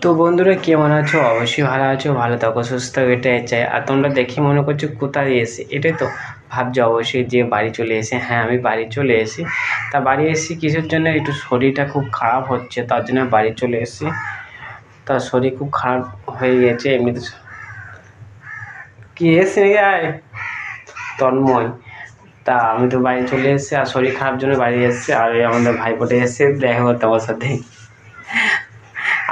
তো বন্ধুরা কেমন আছো? অবশ্যই ভালো আছো, ভালো থাকো, সুস্থ থাকো, এটাই চাই। আর তোমরা দেখে মনে করছো কোথায় এসে, এটাই তো ভাবছো অবশ্যই যে বাড়ি চলে এসে। হ্যাঁ, আমি বাড়ি চলে এসেছি। তা বাড়ি এসেছি কিসের জন্য? একটু শরীরটা খুব খারাপ হচ্ছে, তার জন্য বাড়ি চলে এসেছি। তার শরীর খুব খারাপ হয়ে গেছে এমনিতে। কি এসে আয় তন্ময়। তা আমি তো বাড়ি চলে এসেছি, আর শরীর খারাপ জন্য বাড়ি এসেছি। আর এই আমাদের ভাইপোটা এসে দেখা করতে আমার সাথে।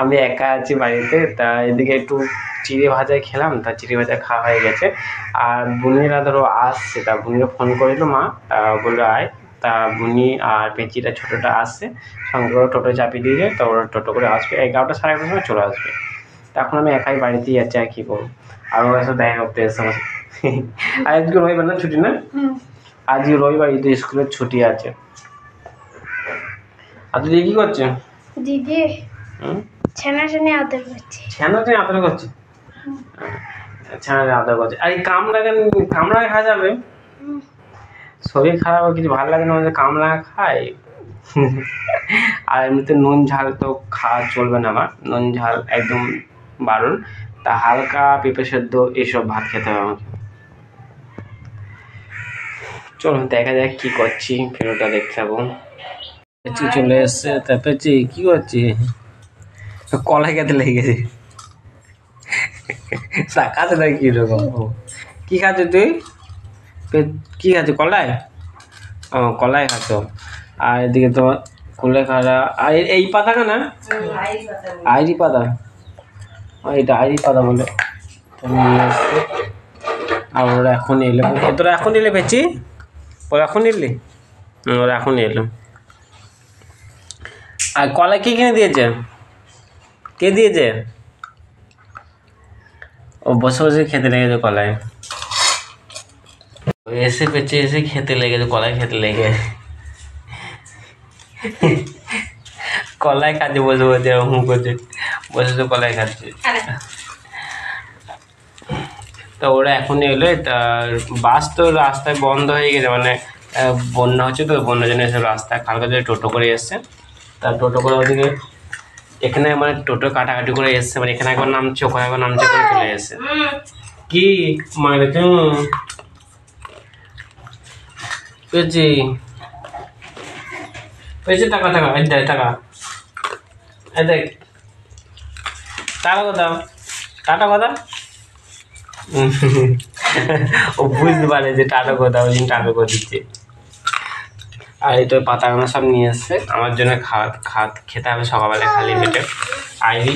আমি একা আছি বাড়িতে। তা এদিকে একটু চিড়ে ভাজা খেলাম, তা চিড়ে ভাজা খাওয়া হয়ে গেছে। আর বুনিরা ধরো আসছে, তা বুনিরা ফোন করিল মা, বললো আয়। তা বুনি আর পেঁচিটা ছোটোটা আসছে, সঙ্গে করে টোটো চাপিয়ে দিয়ে যায়। তো ওরা টোটো করে আসবে 11টা সাড়ে 11টার সময় চলে আসবে। তা এখন আমি একাই বাড়িতেই যাচ্ছি, আর কী করবো। আর ওর সাথে দেখা করতে এসে আমার। আর আজকে রবিবার না, ছুটি না? আজকে রবিবার, ঈদের স্কুলের ছুটি আছে। আর তুই কি করছে? দিদি ছানাছানি আদর করছে। ছানাছানি আদর করছে? ছানাছানি আদর করছে। আর এই কামড়ায় খাওয়া যাবে? শরীর খারাপ কিছু ভালো লাগে না, আমাদের কামড়া খায়। আর এমনিতে নুন ঝাল তো খাওয়া চলবে না, আমার নুন ঝাল একদম বারণ। তা হালকা পেঁপে সেদ্ধ এইসব ভাত খেতে হবে আমাকে। চলো দেখা যাক কি করছি, ভিডিওটা দেখতে থাকো। পেঁচি চলে এসছে। তা পেঁচি কি করছি? কলাই খেতে লেগে গেছে। কাছে না কি রকম কি খাচ্ছ তুই? কি খাচ্ছ? কলাই? ও কলাই খাচ্ছ। আর এদিকে তোমার কুলেখাড়া। আর এই পাতা না, আইরি পাতা। এটা আইরি পাতা বলে নিয়ে আসছে। আর ওরা এখন এলো। তোরা এখন এলে পেয়েছি? ওরা এখন এলি? ওরা এখন এলো। আর কলাই কে কিনে দিয়েছে? কে দিয়েছে? ও বসে বসে খেতে লেগেছে কলাই। এসে পেঁচে এসে খেতে লেগেছে, কলাই খেতে লেগে। কলাই খাচ্ছে বসে বসে, এরকম করছে, বসে বসে কলাই খাচ্ছে। তা ওরা এখন এলো। তা বাস তো রাস্তায় বন্ধ হয়ে গেছে, মানে বন্যা হচ্ছে তো, বন্যার জন্য এসে রাস্তায় কালকে যে টোটো করে এসছে। তা টোটো করে ওদিকে এখানে মানে টোটো কাটাকাটি করে এসছে, মানে এখানে একবার নামছে, ওখানে একবার নামছে করে চলে এসছে। কি মারে পেয়েছি পেয়েছি টাকা টাকা এই দেখ টাকা, এই দেখ টাকা কোথাও, টাটা কথা। ও বুঝতে পারে যে টাটা কথা, ওই জন্য টাটা করে দিচ্ছে। আর এই তো পাতাগুলো সব নিয়ে এসছে আমার জন্য, খেতে হবে সকালবেলা খালি পেটে। আইরি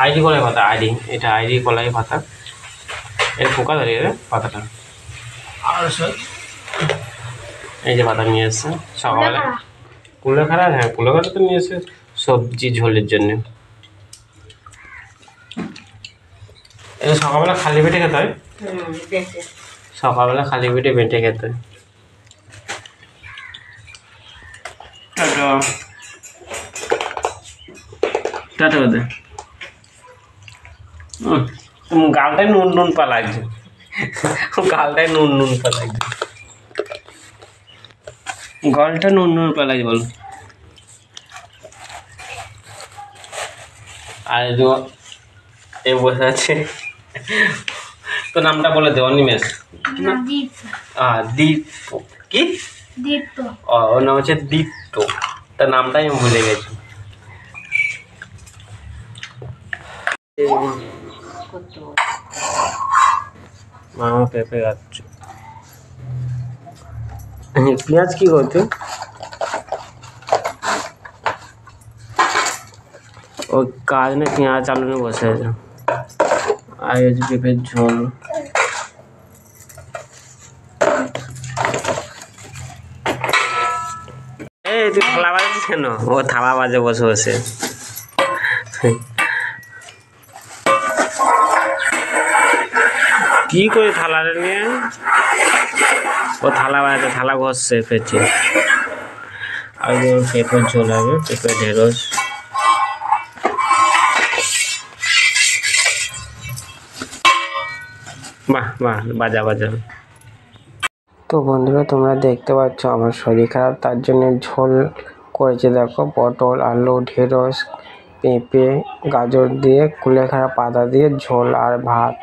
আইরি কলাই পাতা, আইরি, এটা আইরি কলাই পাতা। এর পোকা দাঁড়িয়ে পাতাটা। আর এই যে পাতা নিয়ে এসছে সকালবেলা। কুলেখাড়া? হ্যাঁ, কুলেখাড়া তো নিয়ে এসছে সবজি ঝোলের জন্য। এটা সকালবেলা খালি পেটে খেতে হয়। সকালবেলা খালি পেটে বেঁটে খেতে হয়। টাটা টাটা ওদের। গালটায় নুন নুন পা লাগছে, গালটায় নুন নুন পা লাগছে, গলটা নুন নুন পা লাগছে বল। আর এ বসে আছে, তো নামটা বলে দে। অনিমেষ? দীপ্ত। কি দীপ্ত? ওর নাম হচ্ছে দীপ্ত। তার নামটাই আমি ভুলে গেছি। মামা পেঁপে খাচ্ছে। পেঁয়াজ কি করতে? ও কাজ না, পেঁয়াজ আলু নিয়ে বসে আছে। আর হচ্ছে পেঁপের ঝোল। এই তুই থালা বাজাচ্ছিস কেন? ও থালা বাজে বসে বসে। কি করে থালাটা নিয়ে? ও থালা বাজাতে, থালা ঘষছে পেঁচে। আর পেঁপের ঝোল হবে, পেঁপে ঢেঁড়স। বাহ বাহ, বাজা বাজা। তো বন্ধুরা তোমরা দেখতে পাচ্ছ আমার শরীর খারাপ, তার জন্য ঝোল করেছে দেখো, পটল আলু ঢেঁড়স পেঁপে গাজর দিয়ে কুলেখাড়া পাতা দিয়ে ঝোল আর ভাত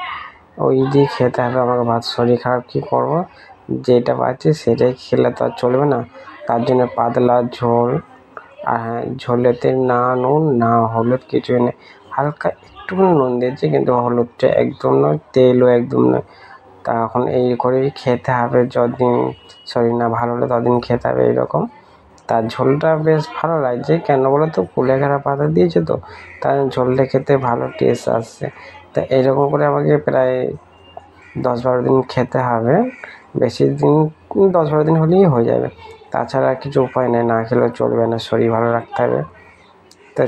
ওই দিয়ে খেতে হবে আমাকে ভাত। শরীর খারাপ কী করবো, যেটা পাচ্ছি সেটাই খেলে তো আর চলবে না, তার জন্য পাতলা ঝোল। আর হ্যাঁ, ঝোলেতে না নুন না হলুদ কিছুই নেই, হালকা একটুখানি নুন দিয়েছি কিন্তু হলুদটা একদম নয়, তেলও একদম নয়। তা এখন এই করেই খেতে হবে, যতদিন শরীর না ভালো হলে ততদিন খেতে হবে এইরকম। তার ঝোলটা বেশ ভালো লাগছে, কেন বলো তো কুলেখাড়া পাতা দিয়েছে তো, তার ঝোলটা খেতে ভালো টেস্ট আসছে। তা এইরকম করে আমাকে প্রায় 10-12 দিন খেতে হবে, বেশি দিন 10-12 দিন হলেই হয়ে যাবে। তাছাড়া কিছু উপায় নেই, না খেলেও চলবে না, শরীর ভালো রাখতে হবে। তা